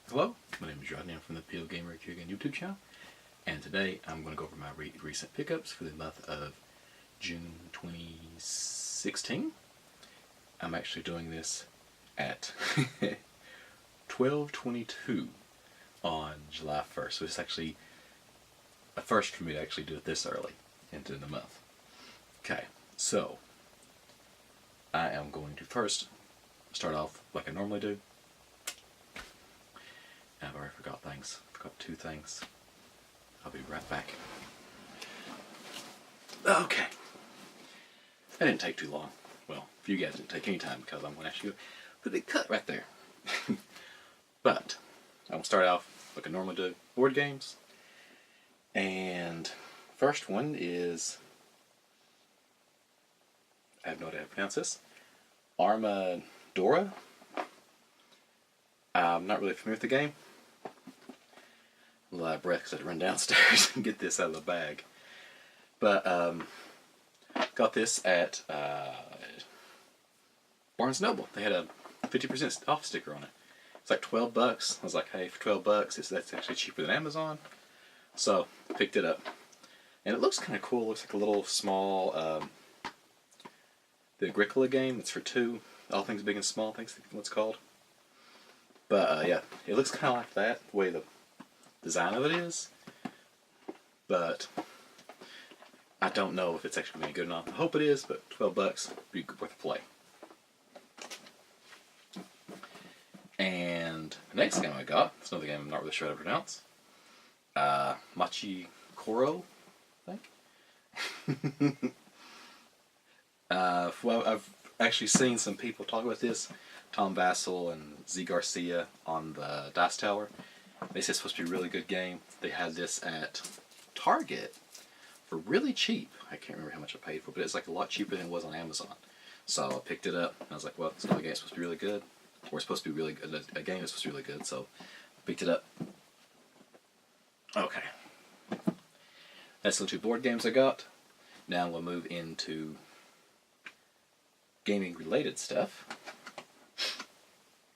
Hello, my name is Rodney. I'm from the PO Gamer Again YouTube channel, and today I'm going to go over my recent pickups for the month of June 2016. I'm actually doing this at 12:22 on July 1st, so it's actually a first for me to actually do it this early into the month. Okay, so I am going to first start off like I normally do. I've already forgot things. Forgot two things. I'll be right back. Okay. That didn't take too long. Well, for you guys it didn't take any time because I'm going to actually go put a big cut right there. But I'm going to start off like I normally do. Board games. And first one is, I have no idea how to pronounce this, Armadora. I'm not really familiar with the game. A lot of breath because I had to run downstairs and get this out of the bag. But got this at Barnes & Noble. They had a 50% off sticker on it. It's like $12. I was like, hey, for $12, that's actually cheaper than Amazon. So picked it up, and it looks kind of cool. It looks like a little small the Agricola game. It's for two. All things big and small. I think that's what it's called. But yeah, it looks kind of like that, the way the design of it is. But I don't know if it's actually going to be good enough. I hope it is, but $12 would be worth a play. And the next game I got, it's another game I'm not really sure how to pronounce. Machi Koro, I think. Well, I've actually seen some people talk about this. Tom Vassell and Z Garcia on the Dice Tower. They said it's supposed to be a really good game. They had this at Target for really cheap. I can't remember how much I paid for it, but it's like a lot cheaper than it was on Amazon. So I picked it up, and I was like, well, this game is supposed to be really good. Or it's supposed to be really good. A game is supposed to be really good, so I picked it up. Okay. That's the two board games I got. Now we'll move into gaming related stuff.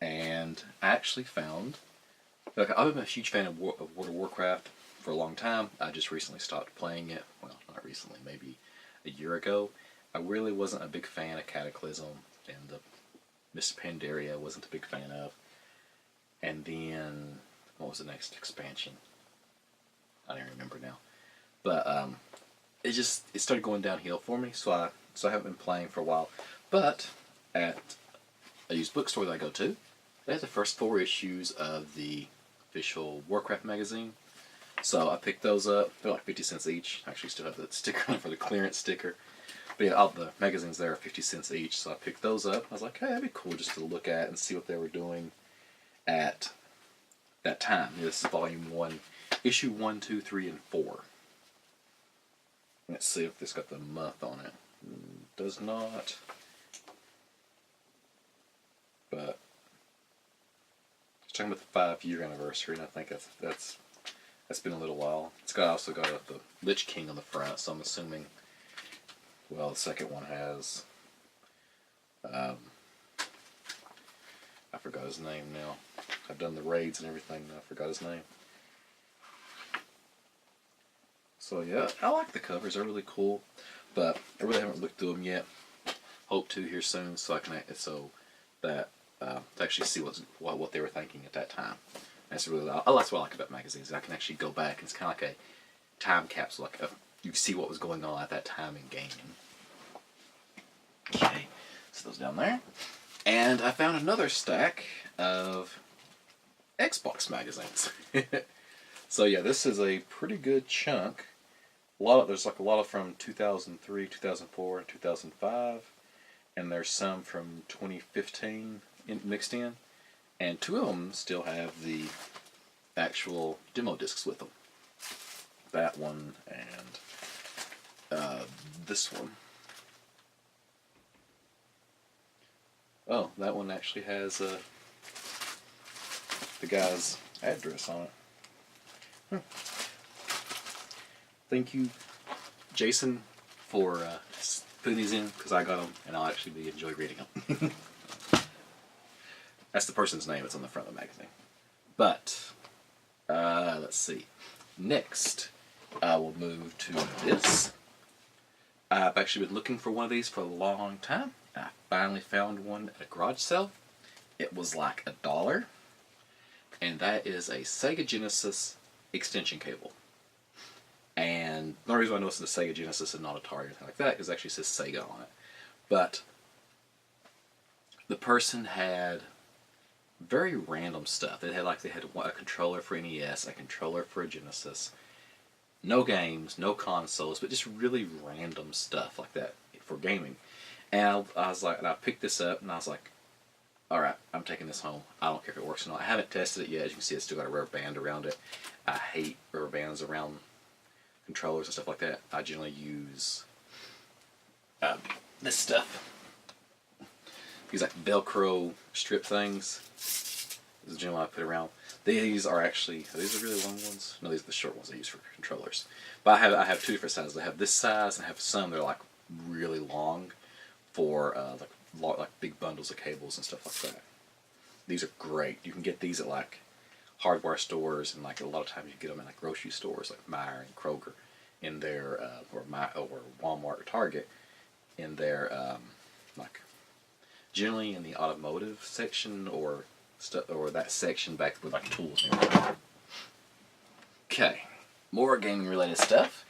And I actually found, like, I've been a huge fan of World of Warcraft for a long time. I just recently stopped playing it. Well, not recently, maybe a year ago. I really wasn't a big fan of Cataclysm, and the Mists of Pandaria wasn't a big fan of. And then, what was the next expansion? I don't remember now. But it started going downhill for me, so I haven't been playing for a while. But at a used bookstore that I go to, they had the first 4 issues of the official Warcraft magazine. So I picked those up. They're like 50 cents each. I actually still have the sticker on it for the clearance sticker. But yeah, all the magazines there are 50 cents each. So I picked those up. I was like, hey, that'd be cool just to look at and see what they were doing at that time. This is volume 1, issue 1, 2, 3, and 4. Let's see if this got the month on it. Does not. But it's talking about the 5-year anniversary, and I think that's been a little while. It's also got the Lich King on the front, so I'm assuming. Well, the second one has. I forgot his name now. I've done the raids and everything. I forgot his name. So yeah, I like the covers. They're really cool, but I really haven't looked through them yet. Hope to here soon, so I can to actually see what they were thinking at that time. That's really that's what I like about magazines. I can actually go back, and it's kind of like a time capsule. Like you see what was going on at that time in gaming. Okay, so those down there, and I found another stack of Xbox magazines. So yeah, this is a pretty good chunk. There's like a lot of from 2003, 2004, and 2005, and there's some from 2015 mixed in, and 2 of them still have the actual demo discs with them. That one and this one. Oh, that one actually has the guy's address on it. Thank you, Jason, for putting these in, because I got them, and I'll actually enjoy reading them. That's the person's name. It's on the front of the magazine. But let's see. Next, I will move to this. I've actually been looking for one of these for a long time. I finally found one at a garage sale. It was like $1, and that is a Sega Genesis extension cable. And the reason why I know it's a Sega Genesis and not Atari or anything like that is it actually says Sega on it. But the person had very random stuff. They had a controller for NES, a controller for a Genesis, no games, no consoles, but just really random stuff like that for gaming. And I was like, and I picked this up, and I was like, all right, I'm taking this home. I don't care if it works or not. I haven't tested it yet. As you can see, it's still got a rubber band around it. I hate rubber bands around controllers and stuff like that. I generally use this stuff. These like Velcro strip things. This is generally what I put around. These are these really long ones? No, these are the short ones I use for controllers. But I have two different sizes. I have this size, and I have some that are like really long for like big bundles of cables and stuff like that. These are great. You can get these at like hardware stores, and like a lot of times you get them at like grocery stores like Meijer and Kroger in their or Walmart or Target in their like generally in the automotive section or that section back with like tools and everything. Okay, more gaming related stuff.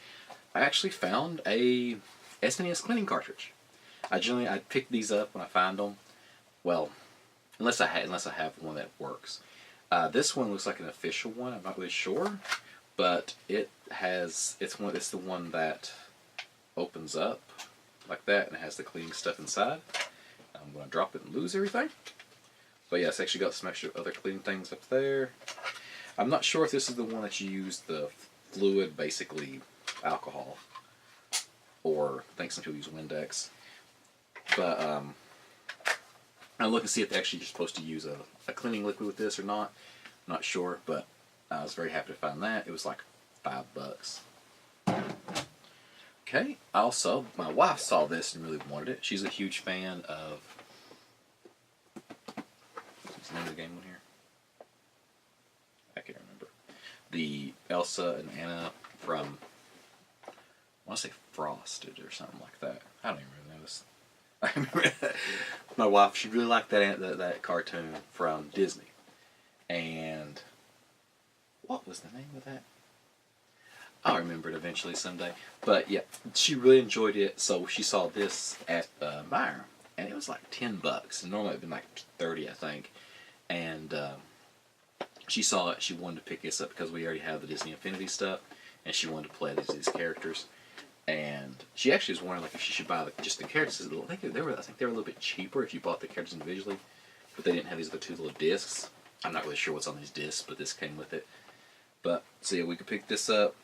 I actually found a SNES cleaning cartridge. I pick these up when I find them. Well, unless I have one that works. This one looks like an official one. I'm not really sure, but it's the one that opens up like that and it has the cleaning stuff inside. I'm gonna drop it and lose everything. But yeah, it's actually got some extra other cleaning things up there. I'm not sure if this is the one that you use the fluid, basically alcohol, or I think some people use Windex. But I'm looking to see if actually you're supposed to use a cleaning liquid with this or not. I'm not sure, but I was very happy to find that. It was like $5. Okay. Also, my wife saw this and really wanted it. She's a huge fan of. What's the name of the game on here? I can't remember. The Elsa and Anna from. I want to say Frosted or something like that. I don't even really know this. I remember my wife. She really liked that cartoon from Disney. And what was the name of that? I'll remember it eventually someday. But yeah, she really enjoyed it. So she saw this at Meijer, and it was like $10. And normally it'd been like 30, I think. And she saw it. She wanted to pick this up because we already have the Disney Infinity stuff, and she wanted to play these characters. And she actually was wondering like if she should buy just the characters. I think they were a little bit cheaper if you bought the characters individually, but they didn't have these other two little discs. I'm not really sure what's on these discs, but this came with it. But so yeah, we could pick this up.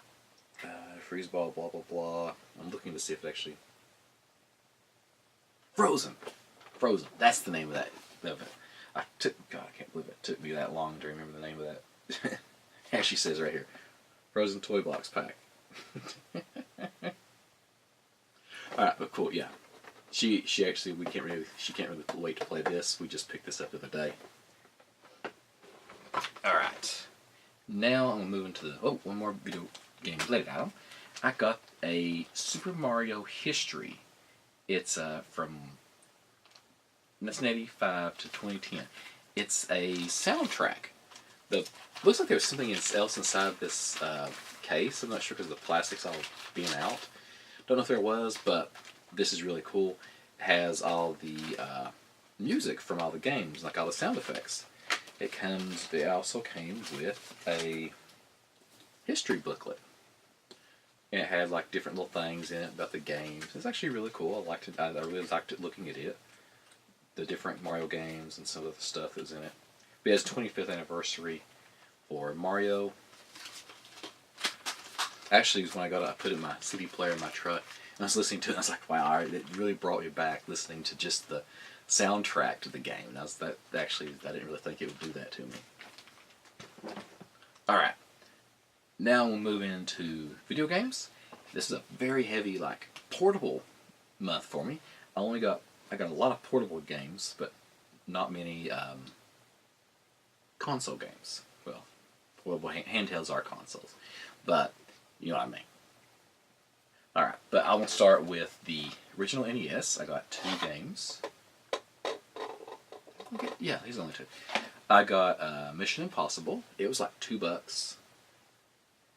Freeze ball, blah blah blah. I'm looking to see if it actually. Frozen. That's the name of that. God, I can't believe it took me that long to remember the name of that. Actually says right here, Frozen Toy Box Pack. All right, but cool, yeah. She actually she can't really wait to play this. We just picked this up the other day. All right. Now I'm moving to one more video game related item. I got a Super Mario History. It's from 1985 to 2010. It's a soundtrack. Looks like there was something else inside this case. I'm not sure because the plastic's all being out. Don't know if there was, but this is really cool. It has all the music from all the games, like all the sound effects. It also came with a history booklet. And it had like different little things in it about the games. It's actually really cool. I really liked it looking at it. The different Mario games and some of the stuff that's in it. But it has 25th anniversary for Mario. Actually, it was when I put it in my CD player in my truck. And I was listening to it, and I was like, wow, it really brought me back listening to just the soundtrack to the game. And I didn't really think it would do that to me. Alright. Now we'll move into video games. This is a very heavy, like, portable month for me. I got a lot of portable games, but not many console games. Well, well, handhelds are consoles, but you know what I mean. All right, but I will start with the original NES. I got 2 games. Okay, yeah, these are only 2. I got Mission Impossible. It was like $2.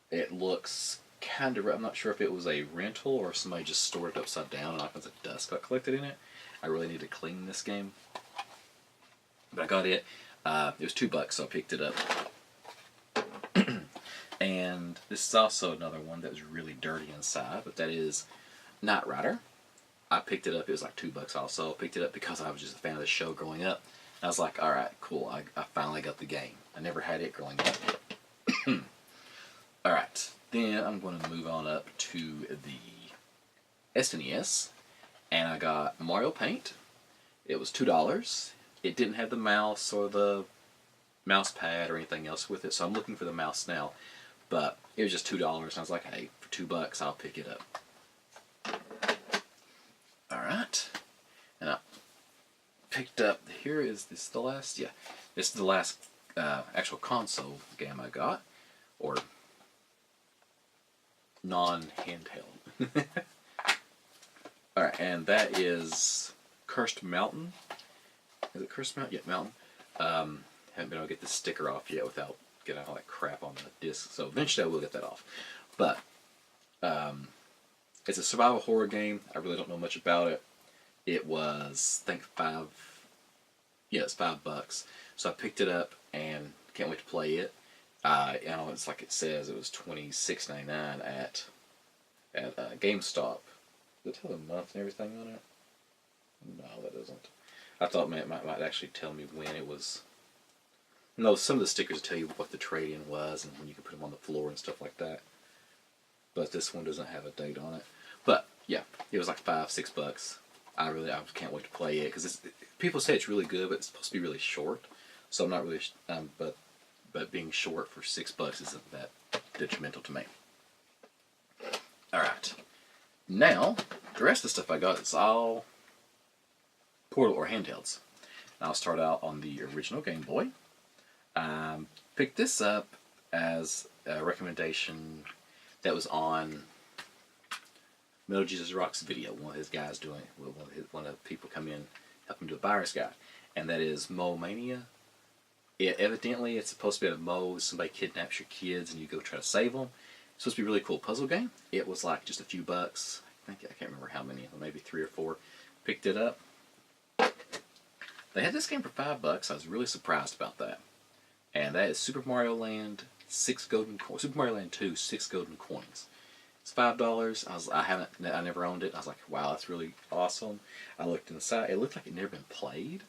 It looks kind of. I'm not sure if it was a rental or if somebody just stored it upside down and all kinds of dust got collected in it. I really need to clean this game, but I got it. It was $2, so I picked it up. And this is also another one that was really dirty inside, but that is Knight Rider. I picked it up. It was like $2 also. I picked it up because I was just a fan of the show growing up. And I was like, all right, cool. I finally got the game. I never had it growing up. All right. Then I'm going to move on up to the SNES. And I got Mario Paint. It was $2. It didn't have the mouse or the mouse pad or anything else with it. So I'm looking for the mouse now. But it was just $2. And I was like, hey, for $2, I'll pick it up. Alright. And I picked up, this is the last? Yeah. This is the last actual console game I got. Or non-handheld. Alright, and that is Cursed Mountain. Is it Cursed Mountain? Yeah, Mountain. Haven't been able to get the sticker off yet without getting all that crap on the disc. So eventually I will get that off. But it's a survival horror game. I really don't know much about it. It was, I think, it's $5. So I picked it up and can't wait to play it. You know, it's like it says, it was $26.99 at GameStop. Does it tell the month and everything on it? No, that doesn't. I thought it might actually tell me when it was. No, some of the stickers tell you what the trade-in was and when you can put them on the floor and stuff like that. But this one doesn't have a date on it. But yeah, it was like $5-6. I can't wait to play it because people say it's really good, but it's supposed to be really short. So I'm not really, but being short for $6 isn't that detrimental to me. All right, now the rest of the stuff I got is all portable or handhelds. And I'll start out on the original Game Boy. Picked this up as a recommendation that was on Metal Jesus Rock's video. One of his guys doing, one of the people come in, help him do a buyer's guide, and that is Mole Mania. Evidently, it's supposed to be a mole. Somebody kidnaps your kids and you go try to save them. It's supposed to be a really cool puzzle game. It was like just a few bucks. I can't remember how many, maybe 3 or 4. Picked it up. They had this game for $5. I was really surprised about that. And that is Super Mario Land 6 golden coins. Super Mario Land 2 6 golden coins. It's $5. I never owned it. I was like, wow, that's really awesome. I looked inside. It looked like it never been played.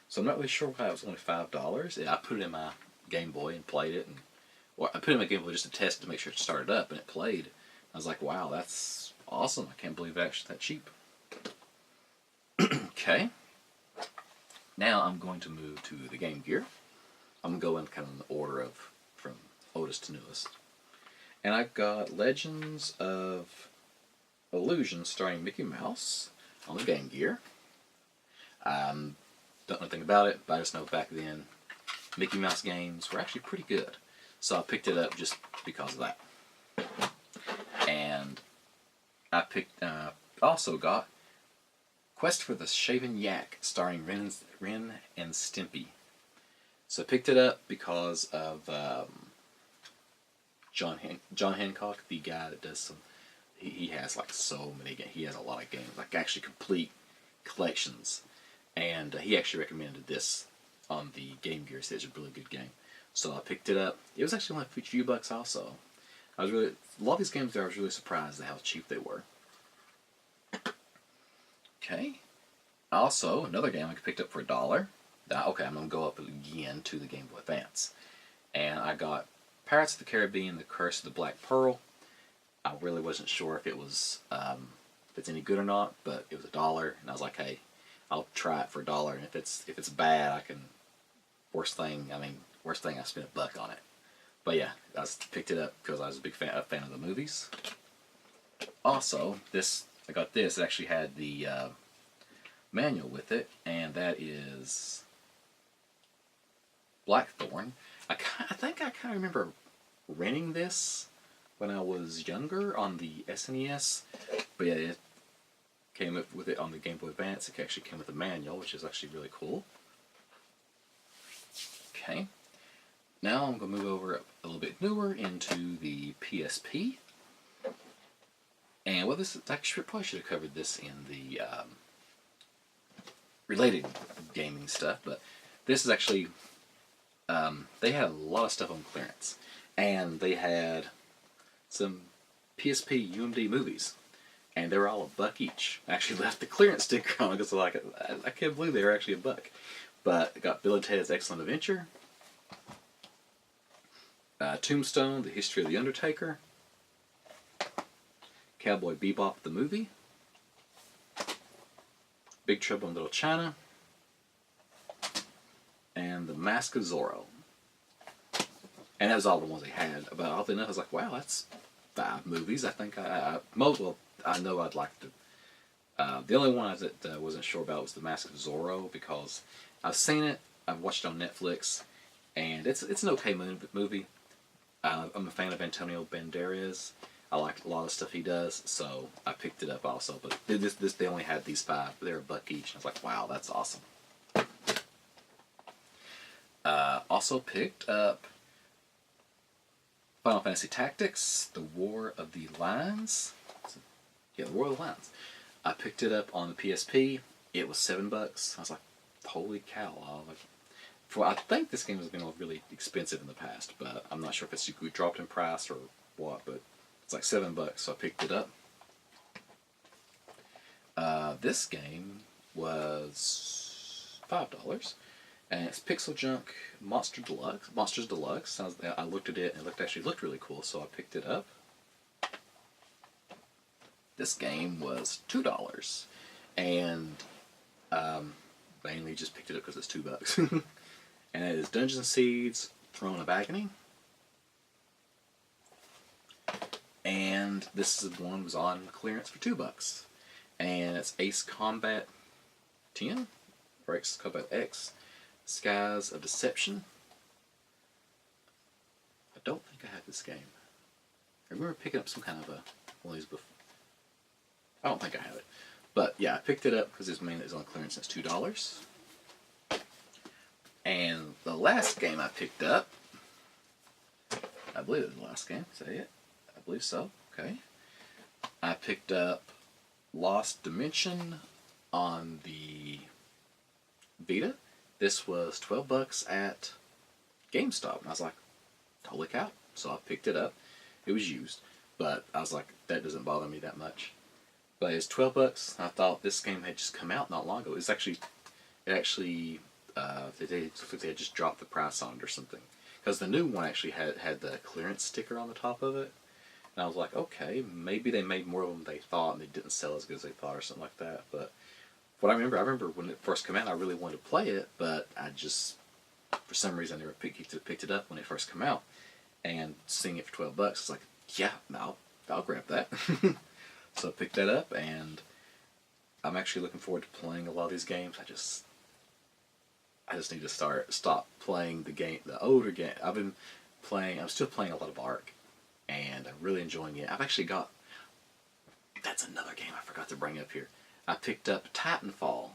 So I'm not really sure why it was only $5. I put it in my Game Boy and played it, I put it in my Game Boy just to test to make sure it started up, and it played. I was like, wow, that's awesome. I can't believe it's actually that cheap. Okay. Now I'm going to move to the Game Gear. I'm going to go in kind of in the order of from oldest to newest. And I've got Legends of Illusion starring Mickey Mouse on the Game Gear. Don't know anything about it, but I just know back then Mickey Mouse games were actually pretty good. So I picked it up just because of that. And I also got Quest for the Shaven Yak starring Ren and Stimpy. So I picked it up because of John Hancock, the guy that does some. He has like so many games. He has a lot of games, like actually complete collections. And he actually recommended this on the Game Gear. Said it's a really good game. So I picked it up. It was actually only a few bucks also. A lot of these games there, I was really surprised at how cheap they were. Okay. Also, another game I picked up for $1. Okay, I'm going to go up again to the Game Boy Advance. And I got Pirates of the Caribbean, The Curse of the Black Pearl. I really wasn't sure if it was, if it's any good or not, but it was $1, and I was like, hey, I'll try it for $1, and if it's bad, I can, worst thing, I spent $1 on it. But yeah, I picked it up because I was a big fan of the movies. Also, I got this. It actually had the manual with it, and that is Blackthorn. I think I kind of remember renting this when I was younger on the SNES, but yeah, it came up with it on the Game Boy Advance. It actually came with a manual, which is actually really cool. Okay, now I'm going to move over a little bit newer into the PSP. And well, this is actually, probably should have covered this in the related gaming stuff, but this is actually, they had a lot of stuff on clearance. And they had some PSP UMD movies. And they were all $1 each. I actually left the clearance sticker on because like, I can't believe they were actually $1. But it got Bill and Ted's Excellent Adventure, Tombstone, The History of the Undertaker, Cowboy Bebop the movie, Big Trouble in Little China, and The Mask of Zorro. And that was all the ones they had. But oddly enough, I was like, wow, that's 5 movies. I think I know I'd like to. The only one that wasn't sure about was The Mask of Zorro, because I've seen it, I've watched it on Netflix, and it's an okay movie. I'm a fan of Antonio Banderas. I like a lot of stuff he does, so I picked it up also. But they only had these 5. They were $1 each. And I was like, wow, that's awesome. Also picked up Final Fantasy Tactics, The War of the Lines. Yeah, The War of the Lines. I picked it up on the PSP. It was $7. I was like, holy cow. I think this game has been really expensive in the past, but I'm not sure if it's dropped in price or what, but it's like $7, so I picked it up. This game was $5, and it's Pixel Junk Monsters Deluxe. I looked at it, and it actually looked really cool, so I picked it up. This game was $2, and mainly just picked it up because it's $2. And it is Dungeon Seeds Throne of Agony. And this one was on clearance for $2. And it's Ace Combat 10, or Ace Combat X, Skies of Deception. I don't think I had this game. I remember picking up some kind of one of these before. I don't think I have it. But yeah, I picked it up because it's mainly on clearance. It's $2. And the last game I picked up, I believe it was the last game. Is that it? I believe so. Okay. I picked up Lost Dimension on the Vita. This was $12 at GameStop. And I was like, holy cow. So I picked it up. It was used. But I was like, that doesn't bother me that much. But it's $12. I thought this game had just come out not long ago. They had just dropped the price on it or something. Because the new one actually had the clearance sticker on the top of it. And I was like, okay, maybe they made more of them than they thought and they didn't sell as good as they thought or something like that. But what I remember when it first came out, I really wanted to play it, but I just, for some reason, I never picked it up when it first came out. And seeing it for $12, I was like, yeah, I'll grab that. So I picked that up, and I'm actually looking forward to playing a lot of these games. I just need to stop playing the older game. I'm still playing a lot of Ark, and I'm really enjoying it. That's another game I forgot to bring up here. I picked up Titanfall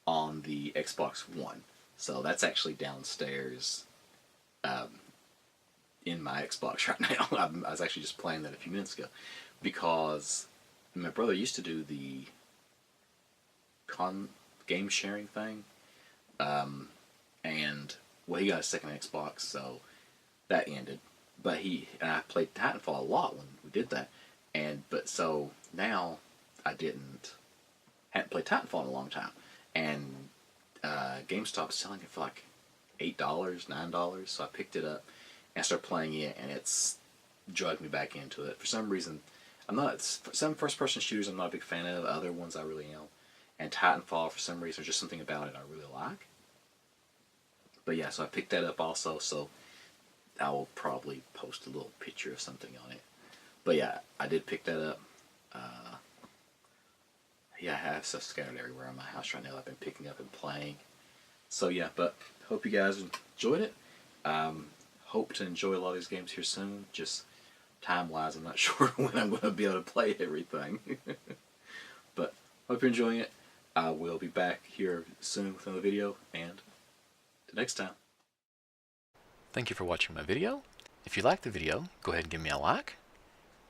on the Xbox One. So that's actually downstairs in my Xbox right now. I was actually just playing that a few minutes ago because my brother used to do the game sharing thing. And well, he got a second Xbox, so that ended. But I played Titanfall a lot when we did that, so now I hadn't played Titanfall in a long time, and GameStop is selling it for like $8, $9, so I picked it up and I started playing it, and it's drugged me back into it. For some reason, some first-person shooters I'm not a big fan of. Other ones I really am, and Titanfall for some reason, there's just something about it I really like. But yeah, so I picked that up also, so I will probably post a little picture of something on it. But yeah, I did pick that up. Yeah, I have stuff scattered everywhere in my house right now I've been picking up and playing. So yeah, but hope you guys enjoyed it. hope to enjoy a lot of these games here soon. Just time-wise, I'm not sure when I'm going to be able to play everything. But hope you're enjoying it. I will be back here soon with another video, and till next time. Thank you for watching my video. If you liked the video, go ahead and give me a like.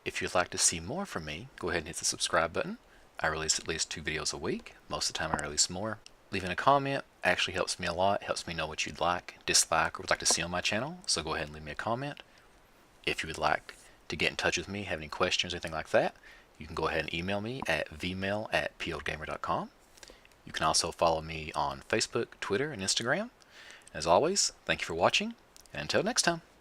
If you'd like to see more from me, go ahead and hit the subscribe button. I release at least 2 videos a week. Most of the time I release more. Leaving a comment actually helps me a lot. It helps me know what you'd like, dislike, or would like to see on my channel. So go ahead and leave me a comment. If you would like to get in touch with me, have any questions, anything like that, you can go ahead and email me at vmail@poldgamer.com. You can also follow me on Facebook, Twitter, and Instagram. As always, thank you for watching, and until next time.